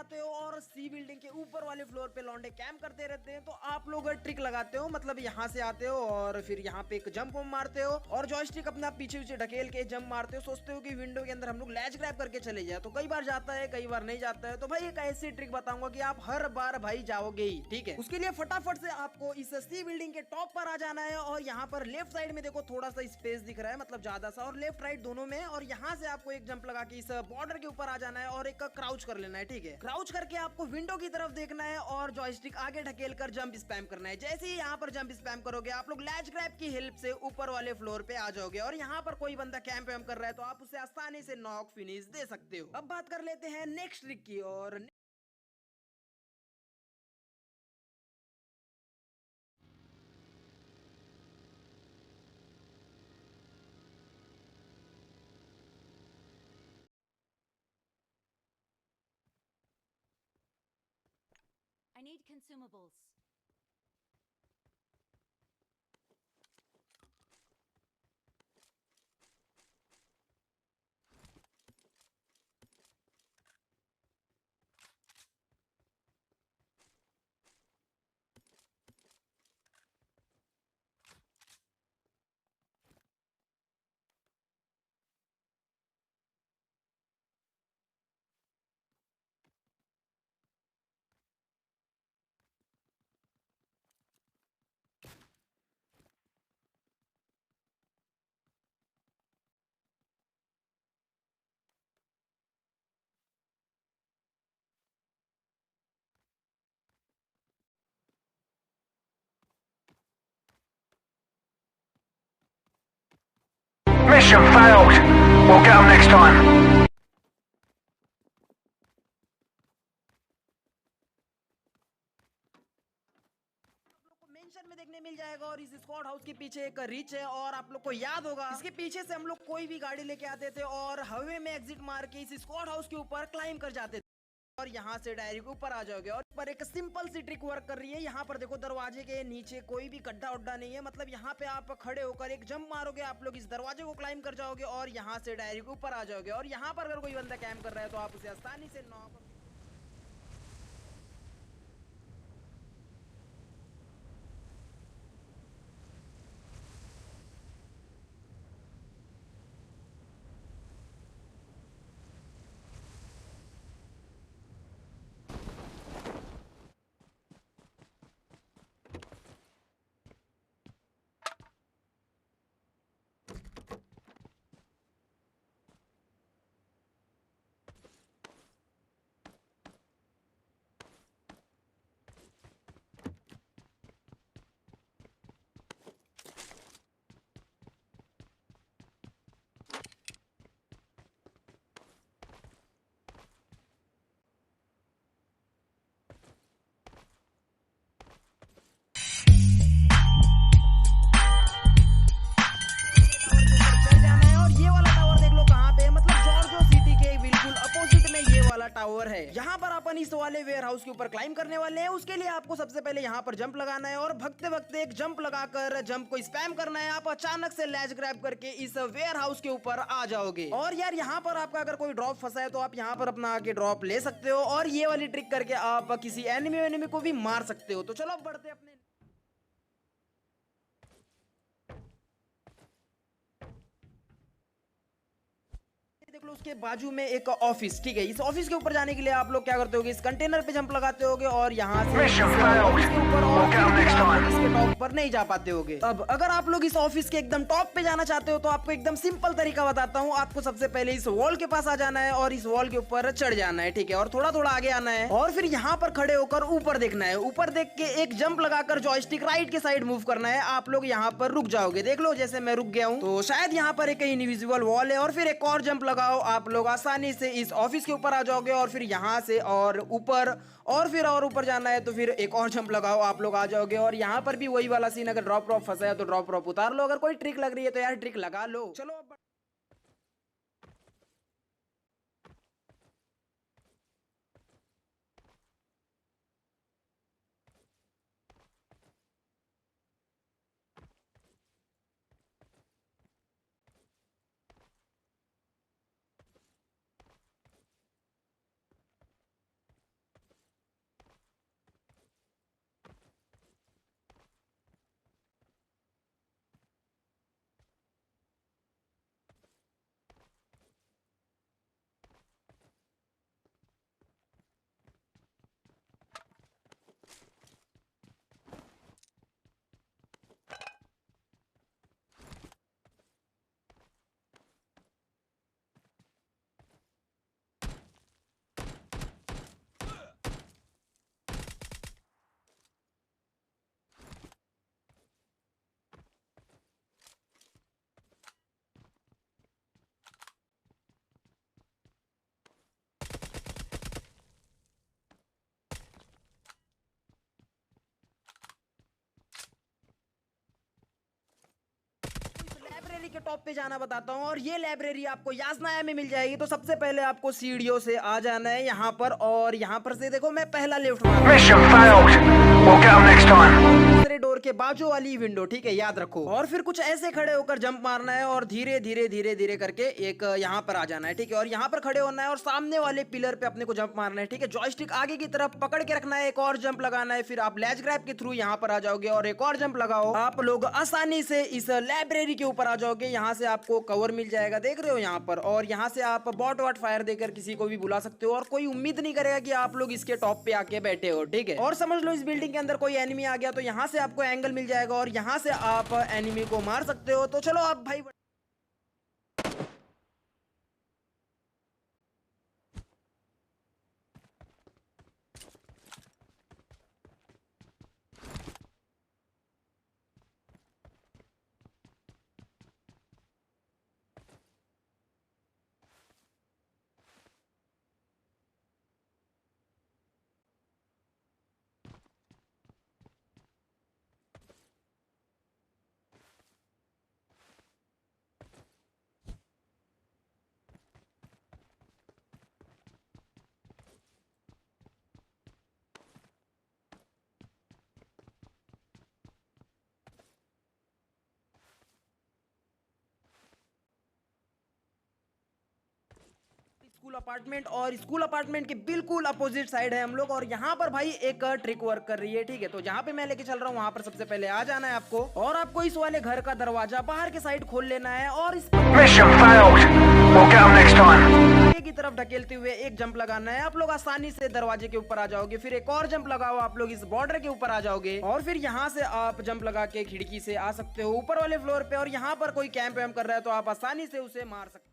आते हो और सी बिल्डिंग के ऊपर वाले फ्लोर पे लौंडे कैंप करते रहते हैं, तो आप लोग ट्रिक लगाते हो, मतलब यहाँ से आते हो और फिर यहाँ पे एक जंप मारते हो और जॉयस्टिक अपना पीछे पीछे ढकेल के जंप मारते हो, सोचते हो कि विंडो के अंदर हम लोग लैच ग्रैब करके चले जाए। तो कई बार जाता है, कई बार नहीं जाता है। तो भाई एक ऐसी ट्रिक बताऊंगा कि आप हर बार भाई जाओगे ही, ठीक है। उसके लिए फटाफट से आपको इस सी बिल्डिंग के टॉप पर आ जाना है और यहाँ पर लेफ्ट साइड में देखो थोड़ा सा स्पेस दिख रहा है, मतलब ज्यादा सा, और लेफ्ट राइट दोनों में, और यहाँ से आपको एक जंप लगा के इस बॉर्डर के ऊपर आ जाना है और एक क्राउच कर लेना है, ठीक है। क्राउच करके आपको विंडो की तरफ देखना है और जॉयस्टिक आगे ढकेल कर जंप स्पैम करना है। जैसे ही यहाँ पर जंप स्पैम करोगे आप लोग लैच ग्रैब की हेल्प से ऊपर वाले फ्लोर पे आ जाओगे और यहाँ पर कोई बंदा कैंप वैम्प कर रहा है तो आप उसे आसानी से नॉक फिनिश दे सकते हो। अब बात कर लेते हैं नेक्स्ट ट्रिक की। और I need consumables. Mission failed. We'll get them next time. Mention में देखने मिल जाएगा और इस स्क्वाड हाउस के पीछे एक रिच है और आप लोग को याद होगा इसके पीछे से हम लोग कोई भी गाड़ी लेके आते थे और हवे में एग्जिट मार के इस स्क्वाड हाउस के ऊपर क्लाइम कर जाते थे और यहाँ से डायरेक्ट ऊपर आ जाओगे। और पर एक सिंपल सी ट्रिक वर्क कर रही है। यहाँ पर देखो दरवाजे के नीचे कोई भी गड्ढा उड्ढा नहीं है, मतलब यहाँ पे आप खड़े होकर एक जंप मारोगे, आप लोग इस दरवाजे को क्लाइम कर जाओगे और यहाँ से डायरेक्ट ऊपर आ जाओगे। और यहाँ पर अगर कोई बंदा कैंप कर रहा है तो आप उसे आसानी से नॉक। टावर है, यहाँ पर अपन इस वाले वेयर हाउस के ऊपर क्लाइम करने वाले हैं। उसके लिए आपको सबसे पहले यहाँ पर जंप लगाना है और भगते भगते एक जंप लगाकर जंप को स्पैम करना है। आप अचानक से लैच ग्रैब करके इस वेयर हाउस के ऊपर आ जाओगे। और यार यहाँ पर आपका अगर कोई ड्रॉप फंसा है तो आप यहाँ पर अपना आके ड्रॉप ले सकते हो और ये वाली ट्रिक करके आप किसी एनिमी को भी मार सकते हो। तो चलो अब बढ़ते अपने देख लो उसके बाजू में एक ऑफिस, ठीक है। इस ऑफिस के ऊपर जाने के लिए आप लोग क्या करते होगे, इस कंटेनर पे जंप लगाते होगे और यहाँ से ऑफिस के ऊपर और इसके टॉप पर नहीं जा पाते होगे। अब अगर आप लोग इस ऑफिस के एकदम टॉप पे जाना चाहते हो तो आपको एकदम सिंपल तरीका बताता हूँ। आपको सबसे पहले इस वॉल के पास आ जाना है और इस वॉल के ऊपर चढ़ जाना है, ठीक है। और थोड़ा थोड़ा आगे आना है और फिर यहाँ पर खड़े होकर ऊपर देखना है। ऊपर देख के एक जंप लगाकर जॉयस्टिक राइट के साइड मूव करना है। आप लोग यहाँ पर रुक जाओगे, देख लो जैसे मैं रुक गया हूँ। तो शायद यहाँ पर एक इनविजिबल वॉल है और फिर एक और जंप लगाओ, आप लोग आसानी से इस ऑफिस के ऊपर आ जाओगे। और फिर यहाँ से और ऊपर और फिर और ऊपर जाना है तो फिर एक और जंप लगाओ, आप लोग आ जाओगे। और यहाँ पर भी वही वाला सीन, अगर ड्रॉप फंसा है तो ड्रॉप उतार लो। अगर कोई ट्रिक लग रही है तो यार ट्रिक लगा लो। चलो अब टॉप पे जाना बताता हूँ। और ये लाइब्रेरी आपको यासनाया में मिल जाएगी। तो सबसे पहले आपको सीढ़ियों से आ जाना है यहाँ पर, और यहाँ पर से देखो मैं पहला लेफ्ट मार Mission failed. We'll get 'em next time. दूसरे डोर के बाजू वाली विंडो, ठीक है, याद रखो। और फिर कुछ ऐसे खड़े होकर जंप मारना है और धीरे धीरे धीरे धीरे करके एक यहाँ पर आ जाना है, ठीक है। और यहाँ पर खड़े होना है और सामने वाले पिलर पे अपने को जंप मारना है, ठीक है। जॉयस्टिक आगे की तरफ पकड़ के रखना है, एक और जंप लगाना है, फिर आप लैच ग्रैब के थ्रू यहाँ पर आ जाओगे और एक और जंप लगाओ, आप लोग आसानी से इस लाइब्रेरी के ऊपर आ जाओगे। यहाँ से आपको कवर मिल जाएगा, देख रहे हो यहाँ पर। और यहाँ से आप बॉट वॉट फायर देकर किसी को भी बुला सकते हो और कोई उम्मीद नहीं करेगा कि आप लोग इसके टॉप पे आके बैठे हो, ठीक है। और समझ लो इस बिल्डिंग के अंदर कोई एनिमी आ गया तो यहाँ से आपको एंगल मिल जाएगा और यहाँ से आप एनिमी को मार सकते हो। तो चलो आप भाई स्कूल अपार्टमेंट, और स्कूल अपार्टमेंट के बिल्कुल अपोजिट साइड है हम लोग। और यहाँ पर भाई एक ट्रिक वर्क कर रही है, ठीक है। तो जहाँ पे मैं लेके चल रहा हूँ वहाँ पर सबसे पहले आ जाना है आपको, और आपको इस वाले घर का दरवाजा बाहर के साइड खोल लेना है और इस Mission failed. We'll get 'em next time. आगे की तरफ ढकेलते हुए एक जंप लगाना है। आप लोग आसानी से दरवाजे के ऊपर आ जाओगे। फिर एक और जंप लगाओ, आप लोग इस बॉर्डर के ऊपर आ जाओगे। और फिर यहाँ से आप जंप लगा के खिड़की से आ सकते हो ऊपर वाले फ्लोर पे। और यहाँ पर कोई कैंप वैम्प कर रहा है तो आप आसानी से उसे मार सकते हो।